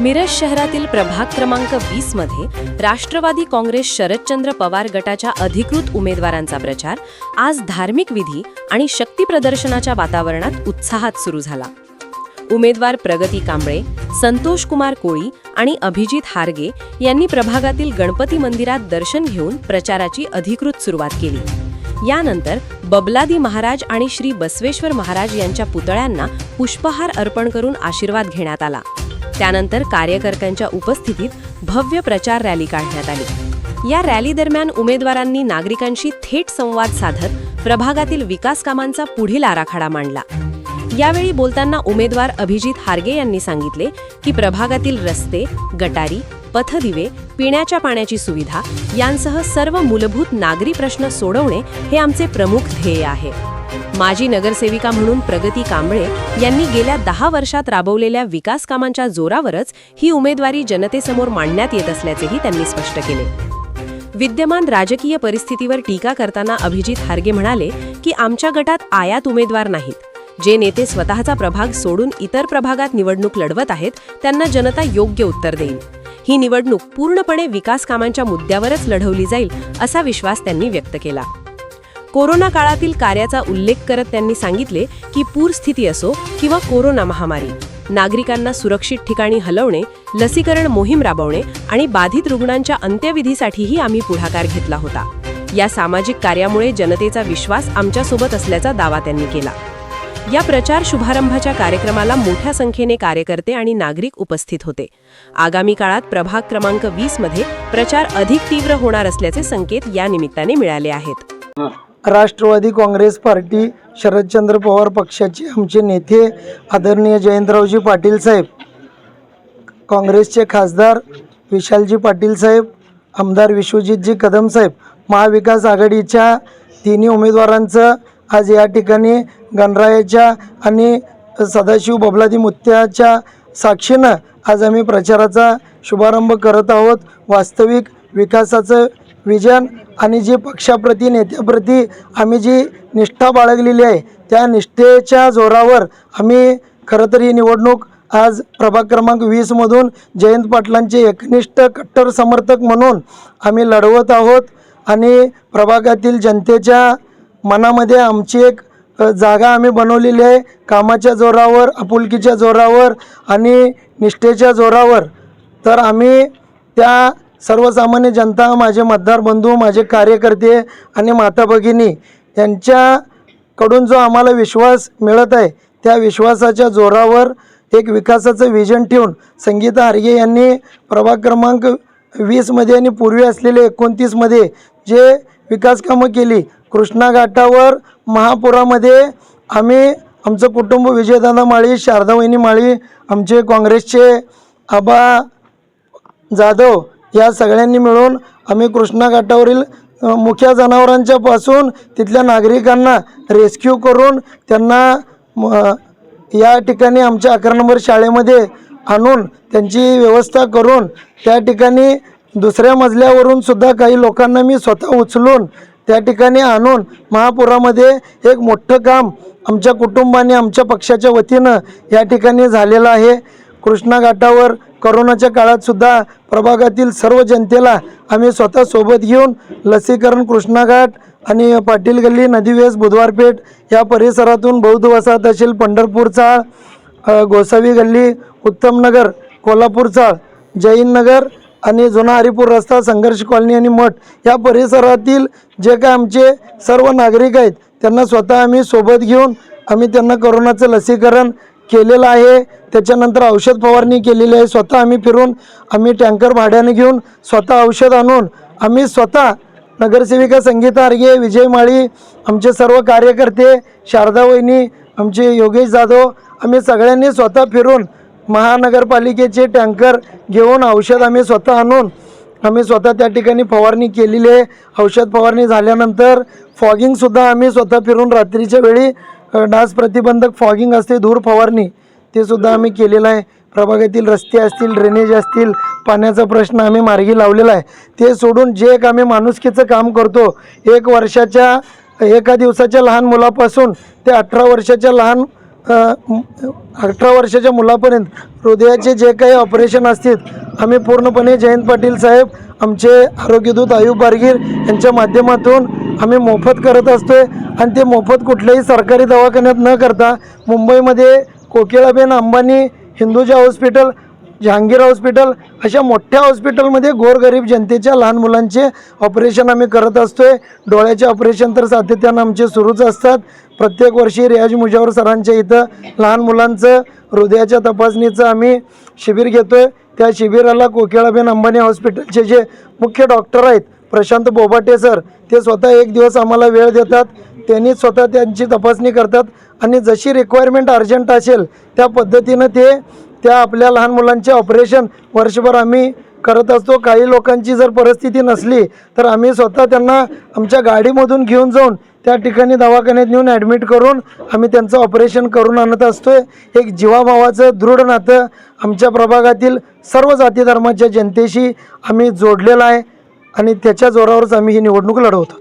मिरज शहरातील प्रभाग क्रमांक 20 मध्ये राष्ट्रवादी काँग्रेस शरदचंद्र पवार गटाच्या अधिकृत उमेदवारांचा प्रचार आज धार्मिक विधी आणि शक्ती प्रदर्शनाच्या वातावरणात उत्साहात सुरू झाला। उमेदवार प्रगती कांबळे, संतोष कुमार कोळी आणि अभिजित हारगे यांनी प्रभागातील गणपती मंदिरात दर्शन घेऊन प्रचाराची अधिकृत सुरुवात केली। यानंतर बबलादी महाराज आणि श्री बसवेश्वर महाराज यांच्या पुतळ्यांना पुष्पहार अर्पण करून आशीर्वाद घेण्यात आला। त्यानंतर कार्यकर्त्यांच्या उपस्थितीत भव्य प्रचार रॅली काढण्यात आली। या रॅली दरम्यान उमेदवारांनी नागरिकांशी थेट संवाद साधत प्रभागातील विकास कामांचा पुढील आराखडा मांडला। यावेळी बोलताना उमेदवार अभिजित हारगे यांनी सांगितले की प्रभागातील रस्ते, गटारी, पथदिवे, पिण्याच्या पाण्याची सुविधा यांसह सर्व मूलभूत नागरी प्रश्न सोडवणे हे आमचे प्रमुख ध्येय आहे। माजी नगरसेविका म्हणून प्रगती कांबळे यांनी गेल्या 10 वर्षात राबवलेल्या विकास कामांच्या जोरावरच ही उमेदवारी जनतेसमोर मांडण्यात येत असल्याचेही त्यांनी स्पष्ट केले। विद्यमान राजकीय परिस्थितीवर टीका करताना अभिजित हारगे म्हणाले की आमच्या गटात आयात उमेदवार नाहीत। जे नेते स्वतःचा प्रभाग सोडून इतर प्रभागात निवडणूक लढवत आहेत त्यांना जनता योग्य उत्तर देईल। ही निवडणूक पूर्णपणे विकास कामांच्या मुद्द्यावरच लढवली जाईल असा विश्वास त्यांनी व्यक्त केला। कोरोना काळातील कार्याचा उल्लेख करत त्यांनी सांगितले की पूरस्थिती असो किंवा कोरोना महामारी, नागरिकांना सुरक्षित ठिकाणी हलवणे, लसीकरण मोहीम राबवणे आणि बाधित रुग्णांच्या अंत्यविधीसाठीही आम्ही पुढाकार घेतला होता। या सामाजिक कार्यामुळे जनतेचा विश्वास आमच्यासोबत असल्याचा दावा त्यांनी केला। या प्रचार शुभारंभाच्या कार्यक्रमाला मोठ्या संख्येने कार्यकर्ते आणि नागरिक उपस्थित होते। आगामी काळात प्रभाग क्रमांक 20 मध्ये प्रचार अधिक तीव्र होणार असल्याचे संकेत या निमित्ताने मिळाले आहेत। राष्ट्रवादी काँग्रेस पार्टी शरदचंद्र पवार पक्षाचे आमचे नेते आदरणीय जयंतरावजी पाटील साहेब, काँग्रेसचे खासदार विशालजी पाटील साहेब, आमदार विश्वजितजी कदम साहेब, महाविकास आघाडीच्या तिन्ही उमेदवारांचं आज या ठिकाणी गणरायाच्या आणि सदाशिव बबलादी मुत्याच्या साक्षीनं आज आम्ही प्रचाराचा शुभारंभ करत आहोत। वास्तविक विकासाचं विजन आणि जी पक्षाप्रती नेत्याप्रती आम्ही जी निष्ठा बाळगलेली आहे त्या निष्ठेच्या जोरावर आम्ही खरं तर ही निवडणूक आज प्रभाग क्रमांक 20 मधून जयंत पाटलांचे एकनिष्ठ कट्टर समर्थक म्हणून आम्ही लढवत आहोत आणि प्रभागातील जनतेच्या मनामध्ये आमची एक जागा आम्ही बनवलेली आहे। कामाच्या जोरावर, आपुलकीच्या जोरावर आणि निष्ठेच्या जोरावर तर आम्ही त्या सर्वसामान्य जनता, माझे मतदार बंधू, माझे कार्यकर्ते आणि माता भगिनी यांच्याकडून जो आम्हाला विश्वास मिळत आहे त्या विश्वासाच्या जोरावर एक विकासाचं विजन ठेवून संगीता हारगे यांनी प्रभाग क्रमांक 20 मध्ये आणि पूर्वी असलेले 29 मध्ये जे विकास कामं केली, कृष्णा घाटावर महापुरामध्ये आम्ही आमचं कुटुंब, विजयदादा माळी, शारदावहिनी माळी, आमचे काँग्रेसचे आबा जाधव या सगळ्यांनी मिळून आम्ही कृष्णा घाटावरील मुख्य जनावरांच्या पासून तिथल्या नागरिकांना रेस्क्यू करून त्यांना या ठिकाणी आमच्या 11 नंबर शाळेमध्ये आणून त्यांची व्यवस्था करून त्या ठिकाणी दुसऱ्या मजल्यावरून सुद्धा काही लोकांना मी स्वतः उचलून त्या ठिकाणी आणून महापुरामध्ये एक मोठं काम आमच्या कुटुंबाने, आमच्या पक्षाच्या वतीनं या ठिकाणी झालेलं आहे। कृष्णा घाटावर कोरोनाच्या काळात सुद्धा प्रभागातील सर्व जनतेला आम्ही स्वतः सोबत घेऊन लसीकरण, कृष्णा घाट आणि पाटील गल्ली, नदीवेस, बुधवारपेठ या परिसरातून बौद्ध वसाहत तहसील, पंढरपूर चाळ, गोसावी गल्ली, उत्तमनगर, कोल्हापूर चाळ, जैन नगर आणि जुना हरिपूर रस्ता, संघर्ष कॉलनी आणि मठ या परिसरातील जे काय आमचे सर्व नागरिक आहेत त्यांना स्वतः आम्ही सोबत घेऊन आम्ही त्यांना कोरोनाचं लसीकरण केलेलं आहे। त्याच्यानंतर औषध फवारणी केलेली आहे। स्वतः आम्ही फिरून आम्ही टँकर भाड्याने घेऊन स्वतः औषध आणून आम्ही स्वतः नगरसेविका संगीता हारगे, विजय माळी, आमचे सर्व कार्यकर्ते, शारदावहिनी, आमचे योगेश जाधव, आम्ही सगळ्यांनी स्वतः फिरून महानगरपालिकेचे टँकर घेऊन औषध आम्ही स्वतः आणून आम्ही स्वतः त्या ठिकाणी फवारणी केलेली आहे। औषध फवारणी झाल्यानंतर फॉगिंगसुद्धा आम्ही स्वतः फिरून रात्रीच्या वेळी डास प्रतिबंधक फॉगिंग असते, धूर फवारणी, ते सुद्धा आम्ही केलेलं आहे। प्रभागातील रस्ते असतील, ड्रेनेज असतील, पाण्याचा प्रश्न आम्ही मार्गी लावलेला आहे। ते सोडून जे एक आम्ही माणुसकीचं काम करतो, 1 वर्षाच्या 1 दिवसाच्या लहान मुलापासून ते 18 वर्षाच्या लहान 18 वर्षाच्या मुलापर्यंत हृदयाचे जे काही ऑपरेशन असतील आम्ही पूर्णपणे जयंत पाटील साहेब आमचे आरोग्यदूत आयुब बारगीर यांच्या माध्यमातून आम्ही मोफत करत असतोय आणि ते मोफत कुठल्याही सरकारी दवाखान्यात न करता मुंबईमध्ये कोकिळाबेन अंबानी हिंदुजा हॉस्पिटल जहांगीर हॉस्पिटल अशा मोठ्या हॉस्पिटलमध्ये गोरगरीब जनतेच्या लहान मुलांचे ऑपरेशन आम्ही करत असतोय. डोळ्याचे ऑपरेशन तर सातत्यानं आमचे सुरूच असतात. प्रत्येक वर्षी रियाज मुजावर सरांच्या इथं लहान मुलांचं हृदयाच्या तपासणीचं आम्ही शिबिर घेतोय. त्या शिबिराला कोकिळाबेन अंबानी हॉस्पिटलचे जे मुख्य डॉक्टर आहेत प्रशांत बोबाटे सर ते स्वतः एक दिवस आम्हाला वेळ देतात. त्यांनी स्वतः त्यांची तपासणी करतात आणि जशी रिक्वायरमेंट अर्जंट असेल त्या पद्धतीनं ते त्या आपल्या लहान मुलांचे ऑपरेशन वर्षभर आम्ही करत असतो. काही लोकांची जर परिस्थिती नसली तर आम्ही स्वतः त्यांना आमच्या गाडीमधून घेऊन जाऊन त्या ठिकाणी दवाखान्यात नेऊन ॲडमिट करून आम्ही त्यांचं ऑपरेशन करून आणत असतोय. एक जीवाभावाचं दृढ नातं आमच्या प्रभागातील सर्व जाती धर्माच्या जनतेशी आम्ही जोडलेलं आहे आणि त्याच्या जोरावरच आम्ही ही निवडणूक लढवतो.